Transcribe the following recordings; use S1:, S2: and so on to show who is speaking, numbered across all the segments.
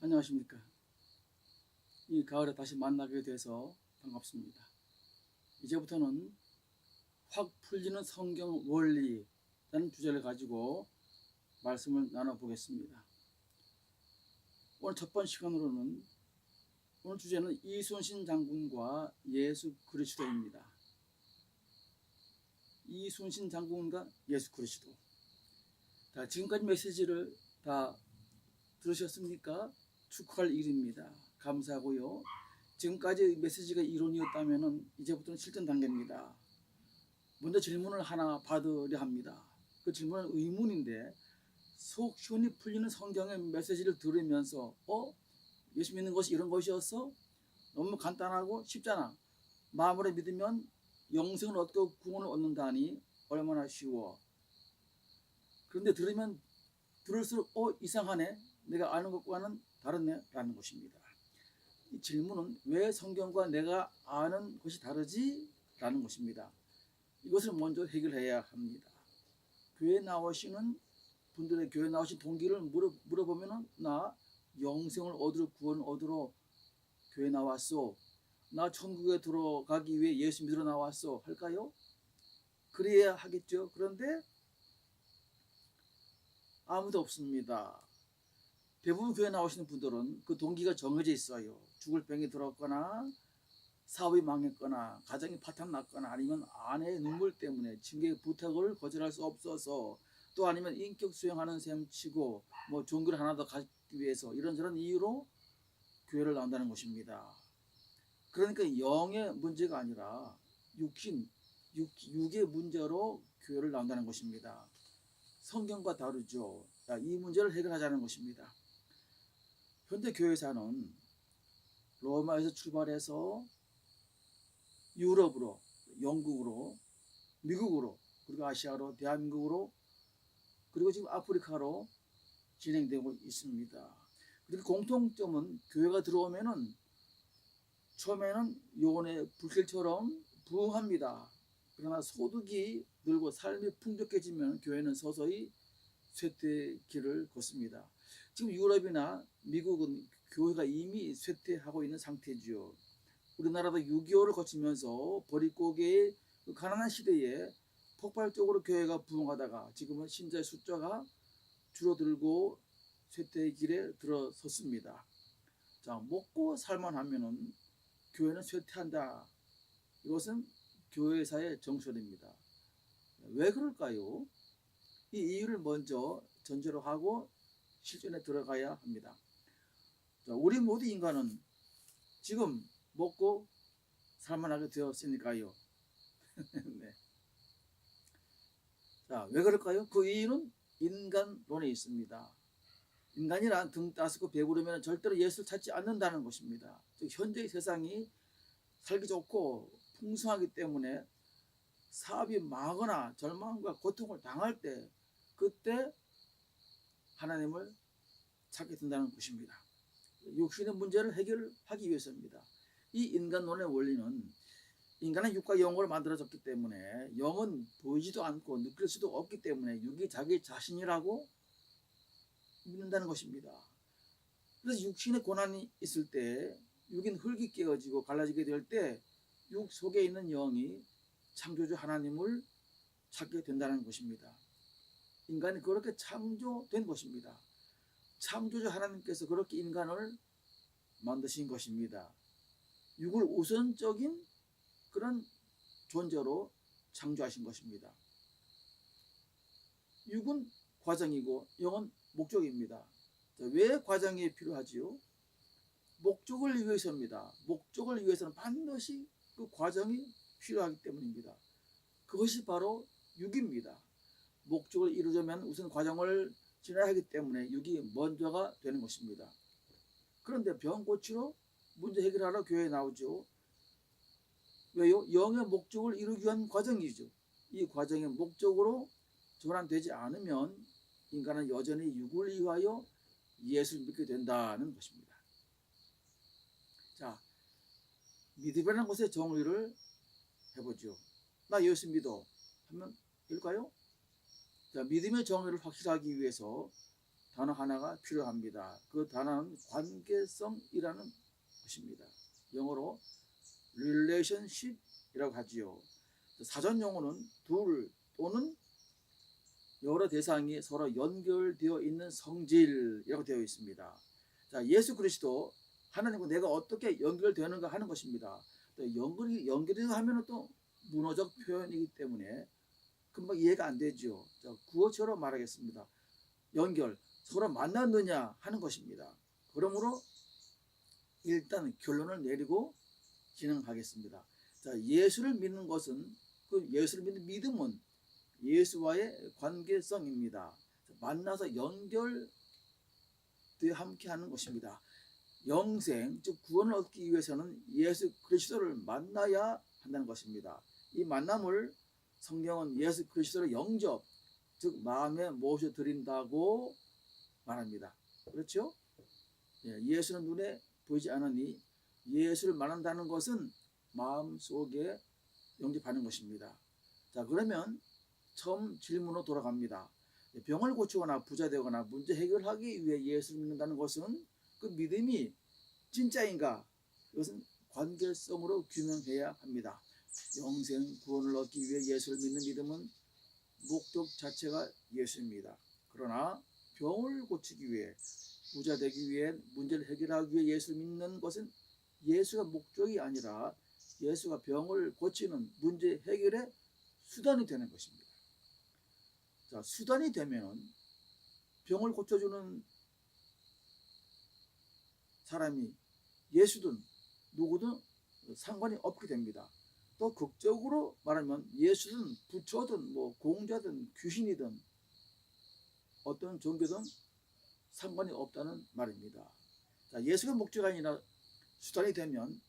S1: 안녕하십니까. 이 가을에 다시 만나게 돼서 반갑습니다. 이제부터는 확 풀리는 성경 원리라는 주제를 가지고 말씀을 나눠보겠습니다. 오늘 첫 번째 시간으로는 오늘 주제는 이순신 장군과 예수 그리스도입니다. 이순신 장군과 예수 그리스도. 지금까지 메시지를 다 들으셨습니까? 축하할 일입니다. 감사하고요. 지금까지 메시지가 이론이었다면 이제부터는 실전 단계입니다. 먼저 질문을 하나 받으려 합니다. 그 질문은 의문인데 속 시원히 풀리는 성경의 메시지를 들으면서 예수 믿는 것이 이런 것이었어? 너무 간단하고 쉽잖아. 마음으로 믿으면 영생을 얻고 구원을 얻는다니 얼마나 쉬워. 그런데 들으면 들을수록 이상하네. 내가 아는 것과는 다르네 라는 것입니다. 이 질문은 왜 성경과 내가 아는 것이 다르지? 라는 것입니다. 이것을 먼저 해결해야 합니다. 교회 나오시는 분들의 교회 나오신 동기를 물어보면 나 영생을 얻으러 구원을 얻으러 교회 나왔어. 나 천국에 들어가기 위해 예수 믿으러 나왔어. 할까요? 그래야 하겠죠. 그런데 아무도 없습니다. 대부분 교회 나오시는 분들은 그 동기가 정해져 있어요. 죽을 병에 들었거나 사업이 망했거나 가정이 파탄났거나 아니면 아내의 눈물 때문에 친구의 부탁을 거절할 수 없어서 또 아니면 인격 수행하는 셈 치고 종교를 하나 더 갖기 위해서 이런저런 이유로 교회를 나온다는 것입니다. 그러니까 영의 문제가 아니라 육의 문제로 교회를 나온다는 것입니다. 성경과 다르죠. 이 문제를 해결하자는 것입니다. 현대 교회사는 로마에서 출발해서 유럽으로, 영국으로, 미국으로, 그리고 아시아로, 대한민국으로, 그리고 지금 아프리카로 진행되고 있습니다. 그리고 공통점은 교회가 들어오면은 처음에는 요원의 불길처럼 부흥합니다. 그러나 소득이 늘고 삶이 풍족해지면 교회는 서서히 쇠퇴의 길을 걷습니다. 지금 유럽이나 미국은 교회가 이미 쇠퇴하고 있는 상태죠. 우리나라도 6.25를 거치면서 보릿고개의 가난한 시대에 폭발적으로 교회가 부흥하다가 지금은 신자의 숫자가 줄어들고 쇠퇴의 길에 들어섰습니다. 먹고 살만 하면은 교회는 쇠퇴한다. 이것은 교회사의 정설입니다. 왜 그럴까요? 이 이유를 먼저 전제로 하고 실전에 들어가야 합니다. 우리 모두 인간은 지금 먹고 살만하게 되었으니까요. 네. 왜 그럴까요? 그 이유는 인간론에 있습니다. 인간이란 등 따스고 배부르면 절대로 예수를 찾지 않는다는 것입니다. 즉 현재의 세상이 살기 좋고 풍성하기 때문에 사업이 망하거나 절망과 고통을 당할 때 그때 하나님을 찾게 된다는 것입니다. 육신의 문제를 해결하기 위해서입니다. 이 인간론의 원리는 인간은 육과 영으로 만들어졌기 때문에 영은 보이지도 않고 느낄 수도 없기 때문에 육이 자기 자신이라고 믿는다는 것입니다. 그래서 육신의 고난이 있을 때 육인 흙이 깨어지고 갈라지게 될 때 육 속에 있는 영이 창조주 하나님을 찾게 된다는 것입니다. 인간이 그렇게 창조된 것입니다. 창조주 하나님께서 그렇게 인간을 만드신 것입니다. 육을 우선적인 그런 존재로 창조하신 것입니다. 육은 과정이고 영은 목적입니다. 왜 과정이 필요하지요? 목적을 위해서입니다. 목적을 위해서는 반드시 그 과정이 필요하기 때문입니다. 그것이 바로 육입니다. 목적을 이루려면 우선 과정을 지나야 하기 때문에 육이 먼저가 되는 것입니다. 그런데 병 고치러 문제 해결하러 교회에 나오죠. 왜요? 영의 목적을 이루기 위한 과정이죠. 이 과정의 목적으로 전환되지 않으면 인간은 여전히 육을 위하여 예수를 믿게 된다는 것입니다. 믿음이라는 것의 정의를 해보죠. 나 예수 믿어 하면 될까요? 믿음의 정의를 확실하기 위해서 단어 하나가 필요합니다. 그 단어는 관계성이라는 것입니다. 영어로 relationship이라고 하지요. 사전 용어는 둘 또는 여러 대상이 서로 연결되어 있는 성질이라고 되어 있습니다. 자, 예수 그리스도 하나님과 내가 어떻게 연결되는가 하는 것입니다. 또 연결이 하면 또 문어적 표현이기 때문에 금방 이해가 안 되죠. 자, 구어처럼 말하겠습니다. 연결, 서로 만났느냐 하는 것입니다. 그러므로 일단 결론을 내리고 진행하겠습니다. 자, 예수를 믿는 것은 그 예수를 믿는 믿음은 예수와의 관계성입니다. 만나서 연결되어 함께 하는 것입니다. 영생, 즉 구원을 얻기 위해서는 예수 그리스도를 만나야 한다는 것입니다. 이 만남을 성경은 예수 그리스도를 영접, 즉 마음에 모셔드린다고 말합니다. 그렇죠? 예수는 눈에 보이지 않으니 예수를 만난다는 것은 마음속에 영접하는 것입니다. 자, 그러면 처음 질문으로 돌아갑니다. 병을 고치거나 부자 되거나 문제 해결하기 위해 예수를 믿는다는 것은 그 믿음이 진짜인가? 이것은 관계성으로 규명해야 합니다. 영생 구원을 얻기 위해 예수를 믿는 믿음은 목적 자체가 예수입니다. 그러나 병을 고치기 위해 부자 되기 위해 문제를 해결하기 위해 예수를 믿는 것은 예수가 목적이 아니라 예수가 병을 고치는 문제 해결의 수단이 되는 것입니다. 자, 수단이 되면 병을 고쳐주는 사람이 예수든 누구든 상관이 없게 됩니다. 또 극적으로 말하면 예수든 부처든 뭐 공자든 귀신이든 어떤 종교든 상관이 없다는 말입니다. 자, 예수가 목적이 아니라 수단이 되면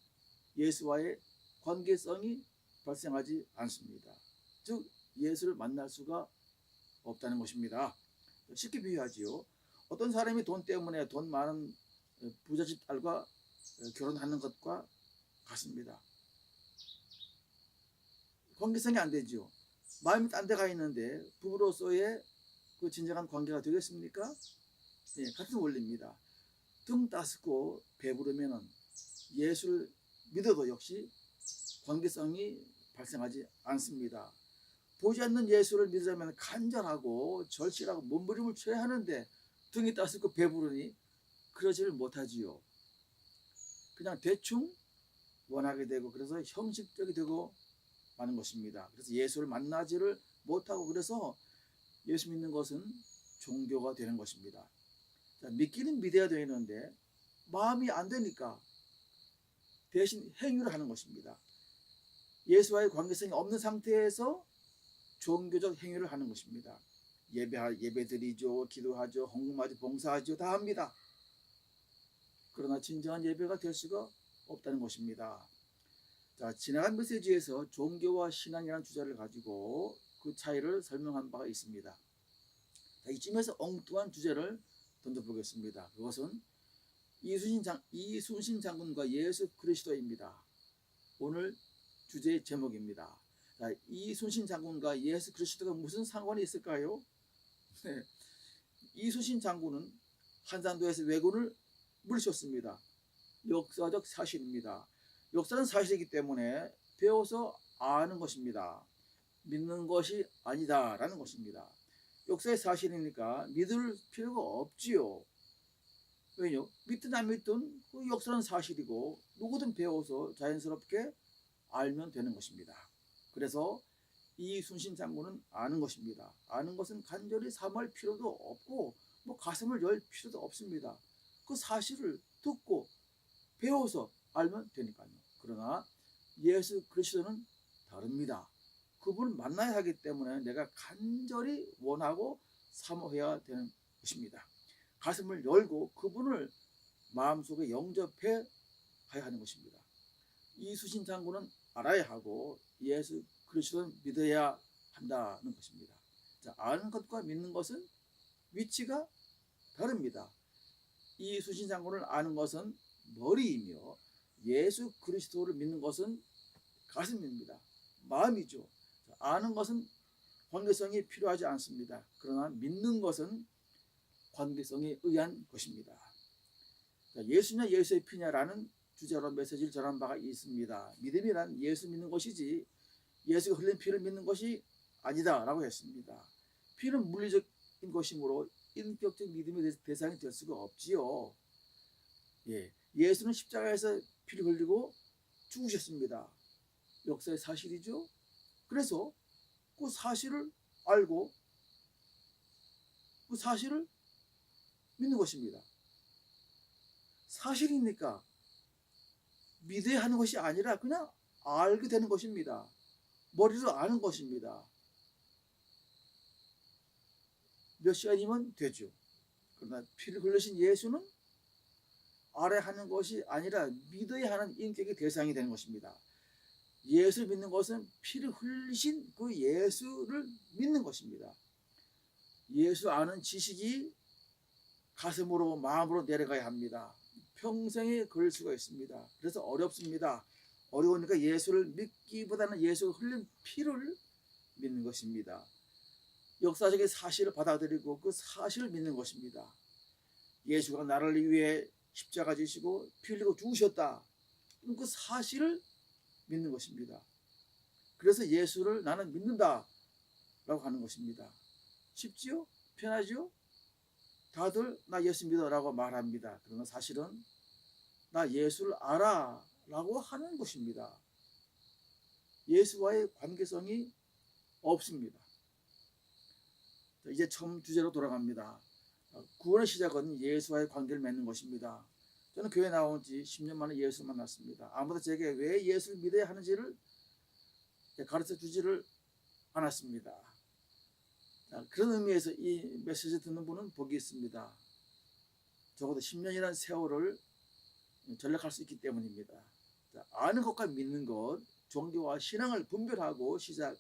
S1: 예수와의 관계성이 발생하지 않습니다. 즉 예수를 만날 수가 없다는 것입니다. 쉽게 비유하지요. 어떤 사람이 돈 때문에 돈 많은 부잣집 딸과 결혼하는 것과 같습니다. 관계성이 안 되죠. 마음이 딴 데 가 있는데 부부로서의 그 진정한 관계가 되겠습니까? 네, 같은 원리입니다. 등 따스고 배부르면 예수를 믿어도 역시 관계성이 발생하지 않습니다. 보지 않는 예수를 믿으려면 간절하고 절실하고 몸부림을 쳐야 하는데 등이 따스고 배부르니 그러지를 못하지요. 그냥 대충 원하게 되고 그래서 형식적이 되고 마는 것입니다. 그래서 예수를 만나지를 못하고 그래서 예수 믿는 것은 종교가 되는 것입니다. 자, 믿기는 믿어야 되는데 마음이 안 되니까 대신 행위를 하는 것입니다. 예수와의 관계성이 없는 상태에서 종교적 행위를 하는 것입니다. 예배드리죠, 기도하죠, 헌금하죠, 봉사하죠, 다 합니다. 그러나 진정한 예배가 될 수가 없다는 것입니다. 자, 지나간 메시지에서 종교와 신앙이라는 주제를 가지고 그 차이를 설명한 바가 있습니다. 자, 이쯤에서 엉뚱한 주제를 던져보겠습니다. 그것은 이순신 장군과 예수 그리스도입니다. 오늘 주제의 제목입니다. 자, 이순신 장군과 예수 그리스도가 무슨 상관이 있을까요? 네. 이순신 장군은 한산도에서 왜군을 물리쳤습니다. 역사적 사실입니다. 역사는 사실이기 때문에 배워서 아는 것입니다. 믿는 것이 아니다라는 것입니다. 역사의 사실이니까 믿을 필요가 없지요. 왜요? 믿든 안 믿든 그 역사는 사실이고 누구든 배워서 자연스럽게 알면 되는 것입니다. 그래서 이순신 장군은 아는 것입니다. 아는 것은 간절히 삼할 필요도 없고 뭐 가슴을 열 필요도 없습니다. 그 사실을 듣고 배워서 알면 되니까요. 그러나 예수 그리스도는 다릅니다. 그분을 만나야 하기 때문에 내가 간절히 원하고 사모해야 되는 것입니다. 가슴을 열고 그분을 마음속에 영접해 가야 하는 것입니다. 이순신 장군은 알아야 하고 예수 그리스도는 믿어야 한다는 것입니다. 자, 아는 것과 믿는 것은 위치가 다릅니다. 이순신 장군을 아는 것은 머리이며 예수 그리스도를 믿는 것은 가슴입니다. 마음이죠. 아는 것은 관계성이 필요하지 않습니다. 그러나 믿는 것은 관계성에 의한 것입니다. 예수냐 예수의 피냐라는 주제로 메시지를 전한 바가 있습니다. 믿음이란 예수 믿는 것이지 예수가 흘린 피를 믿는 것이 아니다 라고 했습니다. 피는 물리적인 것이므로 인격적 믿음의 대상이 될 수가 없지요. 예수는 십자가에서 피를 흘리고 죽으셨습니다. 역사의 사실이죠. 그래서 그 사실을 알고 그 사실을 믿는 것입니다. 사실이니까 믿어야 하는 것이 아니라 그냥 알게 되는 것입니다. 머리로 아는 것입니다. 몇 시간이면 되죠. 그러나 피를 흘리신 예수는 알아야 하는 것이 아니라 믿어야 하는 인격의 대상이 되는 것입니다. 예수를 믿는 것은 피를 흘리신 그 예수를 믿는 것입니다. 예수 아는 지식이 가슴으로 마음으로 내려가야 합니다. 평생에 그럴 수가 있습니다. 그래서 어렵습니다. 어려우니까 예수를 믿기보다는 예수가 흘린 피를 믿는 것입니다. 역사적인 사실을 받아들이고 그 사실을 믿는 것입니다. 예수가 나를 위해 십자가 지시고 피 흘리고 죽으셨다. 그 사실을 믿는 것입니다. 그래서 예수를 나는 믿는다 라고 하는 것입니다. 쉽지요? 편하죠? 다들 나 예수 믿어 라고 말합니다. 그러나 사실은 나 예수를 알아 라고 하는 것입니다. 예수와의 관계성이 없습니다. 이제 처음 주제로 돌아갑니다. 구원의 시작은 예수와의 관계를 맺는 것입니다. 저는 교회 나온 지 10년 만에 예수를 만났습니다. 아무도 제게 왜 예수를 믿어야 하는지를 가르쳐 주지를 않았습니다. 그런 의미에서 이 메시지 듣는 분은 복이 있습니다. 적어도 10년이라는 세월을 전락할 수 있기 때문입니다. 아는 것과 믿는 것, 종교와 신앙을 분별하고 시작해야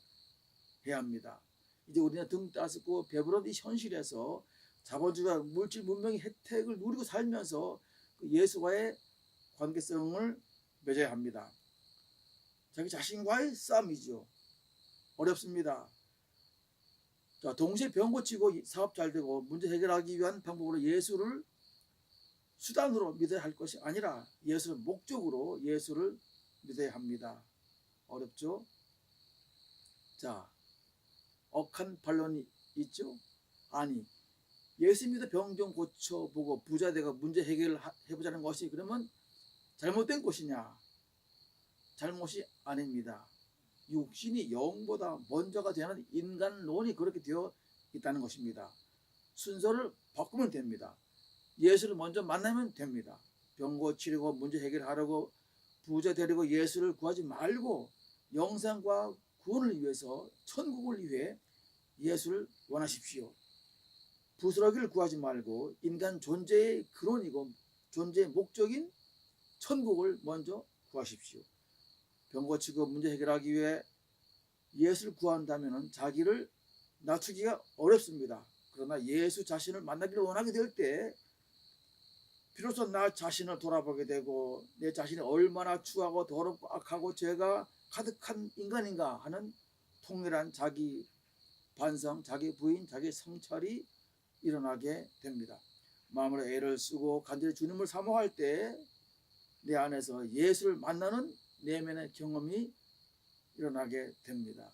S1: 합니다. 이제 우리는 등 따스고 배부른 이 현실에서 자본주의와 물질 문명의 혜택을 누리고 살면서 그 예수와의 관계성을 맺어야 합니다. 자기 자신과의 싸움이죠. 어렵습니다. 자, 동시에 병 고치고 사업 잘 되고 문제 해결하기 위한 방법으로 예수를 수단으로 믿어야 할 것이 아니라 예수를 목적으로 예수를 믿어야 합니다. 어렵죠? 자, 억한 반론이 있죠? 아니, 예수 믿어 병 좀 고쳐보고 부자 되고 문제 해결을 해보자는 것이 그러면 잘못된 것이냐? 잘못이 아닙니다. 육신이 영보다 먼저가 되는 인간론이 그렇게 되어 있다는 것입니다. 순서를 바꾸면 됩니다. 예수를 먼저 만나면 됩니다. 병 고치려고 문제 해결하려고 부자 되려고 예수를 구하지 말고 영생과 구원을 위해서 천국을 위해 예수를 원하십시오. 부스러기를 구하지 말고 인간 존재의 근원이고 존재의 목적인 천국을 먼저 구하십시오. 병 고치고 문제 해결하기 위해 예수를 구한다면 자기를 낮추기가 어렵습니다. 그러나 예수 자신을 만나기를 원하게 될 때 비로소 나 자신을 돌아보게 되고 내 자신이 얼마나 추하고 더럽고 악하고 죄가 가득한 인간인가 하는 통렬한 자기 반성, 자기 부인, 자기 성찰이 일어나게 됩니다. 마음으로 애를 쓰고 간절히 주님을 사모할 때 내 안에서 예수를 만나는 내면의 경험이 일어나게 됩니다.